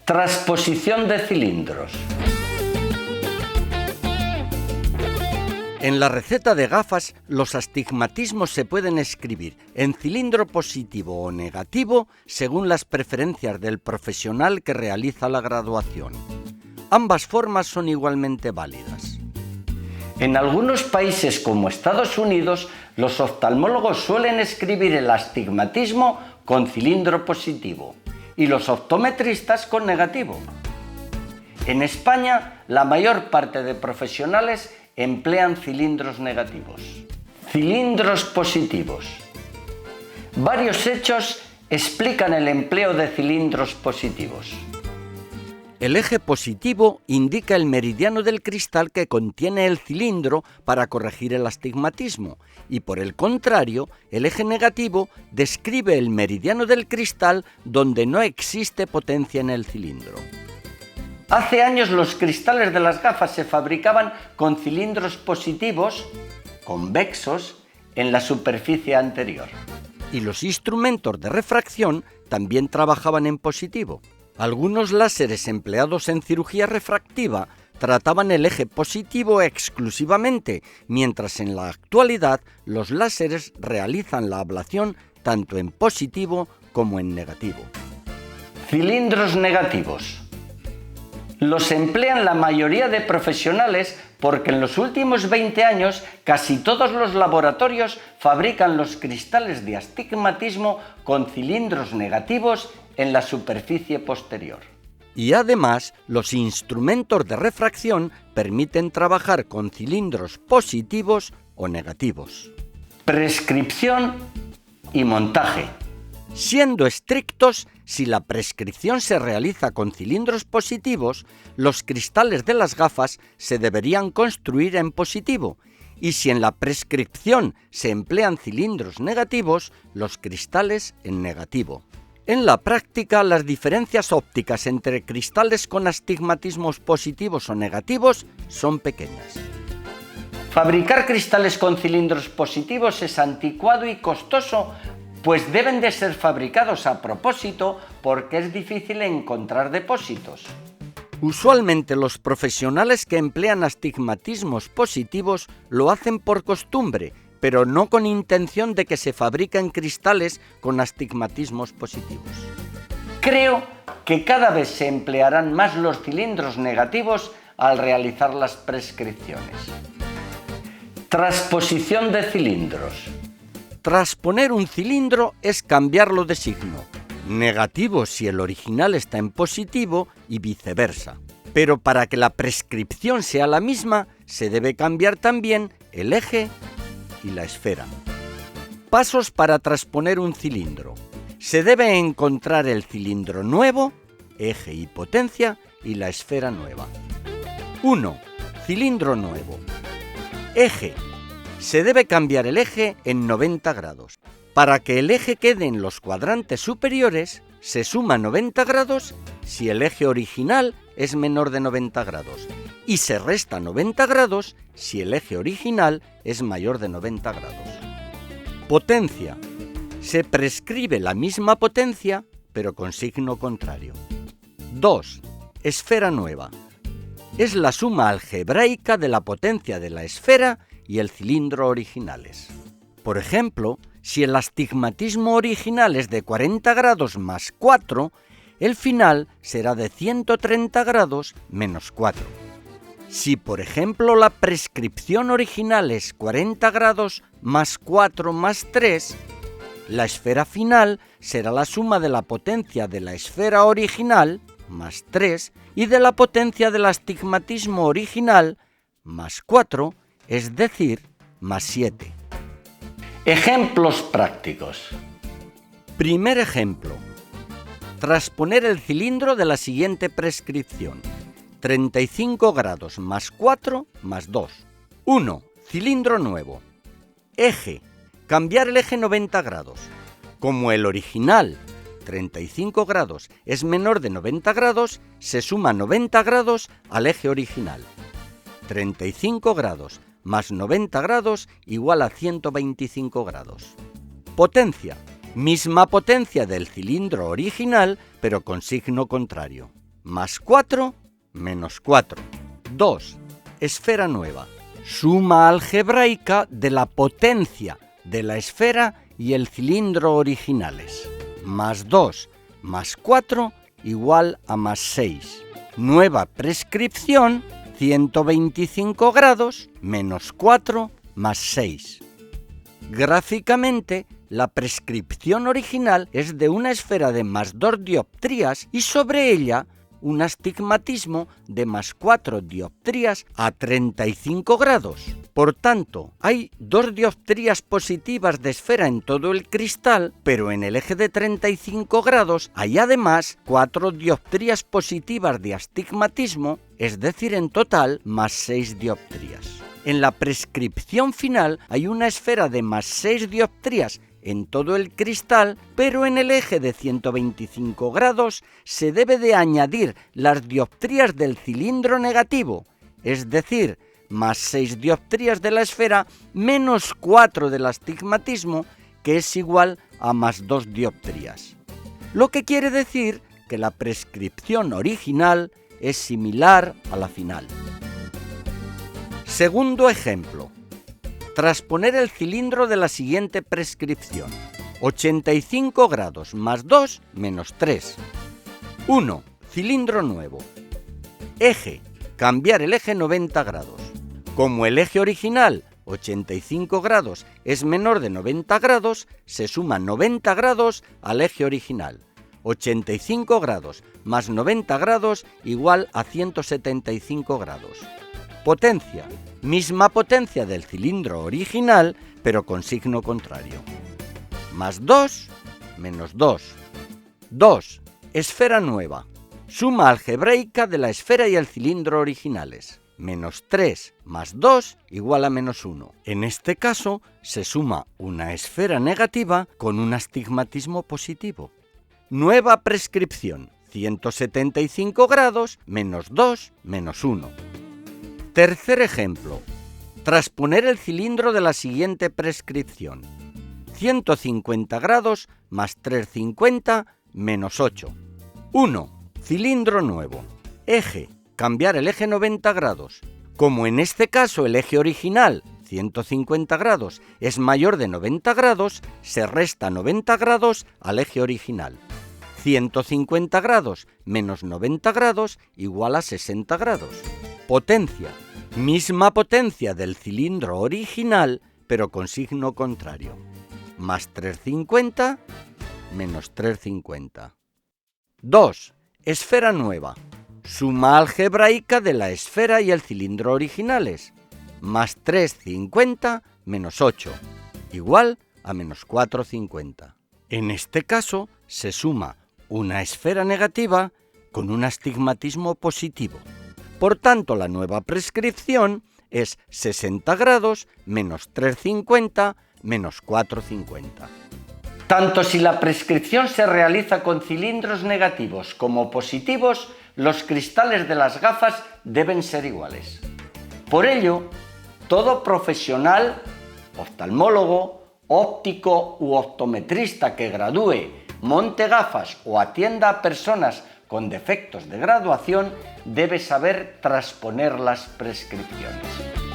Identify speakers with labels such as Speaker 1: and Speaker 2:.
Speaker 1: Transposición de cilindros.
Speaker 2: En la receta de gafas, los astigmatismos se pueden escribir en cilindro positivo o negativo según las preferencias del profesional que realiza la graduación. Ambas formas son igualmente válidas.
Speaker 1: En algunos países como Estados Unidos, los oftalmólogos suelen escribir el astigmatismo con cilindro positivo y los optometristas con negativo. En España, la mayor parte de profesionales emplean cilindros negativos. Cilindros positivos. Varios hechos explican el empleo de cilindros positivos.
Speaker 2: El eje positivo indica el meridiano del cristal que contiene el cilindro para corregir el astigmatismo y, por el contrario, el eje negativo describe el meridiano del cristal donde no existe potencia en el cilindro.
Speaker 1: Hace años los cristales de las gafas se fabricaban con cilindros positivos, convexos, en la superficie anterior.
Speaker 2: Y los instrumentos de refracción también trabajaban en positivo. Algunos láseres empleados en cirugía refractiva trataban el eje positivo exclusivamente, mientras en la actualidad los láseres realizan la ablación tanto en positivo como en negativo.
Speaker 1: Cilindros negativos. Los emplean la mayoría de profesionales porque en los últimos 20 años casi todos los laboratorios fabrican los cristales de astigmatismo con cilindros negativos en la superficie posterior.
Speaker 2: Y además, los instrumentos de refracción permiten trabajar con cilindros positivos o negativos.
Speaker 1: Prescripción y montaje.
Speaker 2: Siendo estrictos, si la prescripción se realiza con cilindros positivos, los cristales de las gafas se deberían construir en positivo, y si en la prescripción se emplean cilindros negativos, los cristales en negativo. En la práctica, las diferencias ópticas entre cristales con astigmatismos positivos o negativos son pequeñas.
Speaker 1: Fabricar cristales con cilindros positivos es anticuado y costoso, pues deben de ser fabricados a propósito porque es difícil encontrar depósitos.
Speaker 2: Usualmente los profesionales que emplean astigmatismos positivos lo hacen por costumbre, pero no con intención de que se fabriquen cristales con astigmatismos positivos.
Speaker 1: Creo que cada vez se emplearán más los cilindros negativos al realizar las prescripciones. Transposición de cilindros.
Speaker 2: Transponer un cilindro es cambiarlo de signo. Negativo si el original está en positivo y viceversa. Pero para que la prescripción sea la misma, se debe cambiar también el eje y la esfera. Pasos para transponer un cilindro. Se debe encontrar el cilindro nuevo, eje y potencia, y la esfera nueva. 1. Cilindro nuevo. Eje. Se debe cambiar el eje en 90 grados. Para que el eje quede en los cuadrantes superiores, se suma 90 grados si el eje original es menor de 90 grados y se resta 90 grados si el eje original es mayor de 90 grados. Potencia. Se prescribe la misma potencia, pero con signo contrario. 2. Esfera nueva. Es la suma algebraica de la potencia de la esfera y el cilindro originales. Por ejemplo, si el astigmatismo original es de 40 grados más 4, el final será de 130 grados menos 4. Si, por ejemplo, la prescripción original es 40 grados más 4 más 3, la esfera final será la suma de la potencia de la esfera original, más 3, y de la potencia del astigmatismo original, más 4, es decir, más 7.
Speaker 1: Ejemplos prácticos.
Speaker 2: Primer ejemplo. Transponer el cilindro de la siguiente prescripción. 35 grados más 4 más 2. 1. Cilindro nuevo. Eje. Cambiar el eje 90 grados. Como el original, 35 grados, es menor de 90 grados, se suma 90 grados al eje original. 35 grados más 90 grados igual a 125 grados. Potencia. Misma potencia del cilindro original, pero con signo contrario. más 4 menos 4. 2. Esfera nueva. Suma algebraica de la potencia de la esfera y el cilindro originales. Más 2 más 4 igual a más 6. Nueva prescripción, 125 grados menos 4 más 6. Gráficamente, la prescripción original es de una esfera de más 2 dioptrías y sobre ella un astigmatismo de más 4 dioptrías a 35 grados. Por tanto, hay 2 dioptrías positivas de esfera en todo el cristal, pero en el eje de 35 grados hay además 4 dioptrías positivas de astigmatismo, es decir, en total más 6 dioptrías. En la prescripción final hay una esfera de más 6 dioptrías en todo el cristal, pero en el eje de 125 grados se debe de añadir las dioptrías del cilindro negativo, es decir, más 6 dioptrías de la esfera menos 4 del astigmatismo, que es igual a más 2 dioptrías. Lo que quiere decir que la prescripción original es similar a la final. Segundo ejemplo. Trasponer el cilindro de la siguiente prescripción. 85 grados más 2 menos 3. 1. Cilindro nuevo. Eje. Cambiar el eje 90 grados. Como el eje original, 85 grados, es menor de 90 grados, se suma 90 grados al eje original. 85 grados más 90 grados igual a 175 grados. Potencia. Misma potencia del cilindro original, pero con signo contrario. Más 2 menos 2. 2. Esfera nueva. Suma algebraica de la esfera y el cilindro originales. Menos 3 más 2 igual a menos 1. En este caso, se suma una esfera negativa con un astigmatismo positivo. Nueva prescripción. 175 grados menos 2 menos 1. Tercer ejemplo. Trasponer el cilindro de la siguiente prescripción. 150 grados más 350 menos 8. 1. Cilindro nuevo. Eje. Cambiar el eje 90 grados. Como en este caso el eje original, 150 grados, es mayor de 90 grados, se resta 90 grados al eje original. 150 grados menos 90 grados igual a 60 grados. Potencia. Misma potencia del cilindro original, pero con signo contrario. Más 350 menos 350. 2. Esfera nueva. Suma algebraica de la esfera y el cilindro originales. Más 350 menos 8, igual a menos 450. En este caso, se suma una esfera negativa con un astigmatismo positivo. Por tanto, la nueva prescripción es 60 grados menos 350 menos 450.
Speaker 1: Tanto si la prescripción se realiza con cilindros negativos como positivos, los cristales de las gafas deben ser iguales. Por ello, todo profesional, oftalmólogo, óptico u optometrista que gradúe, monte gafas o atienda a personas con defectos de graduación debe saber trasponer las prescripciones.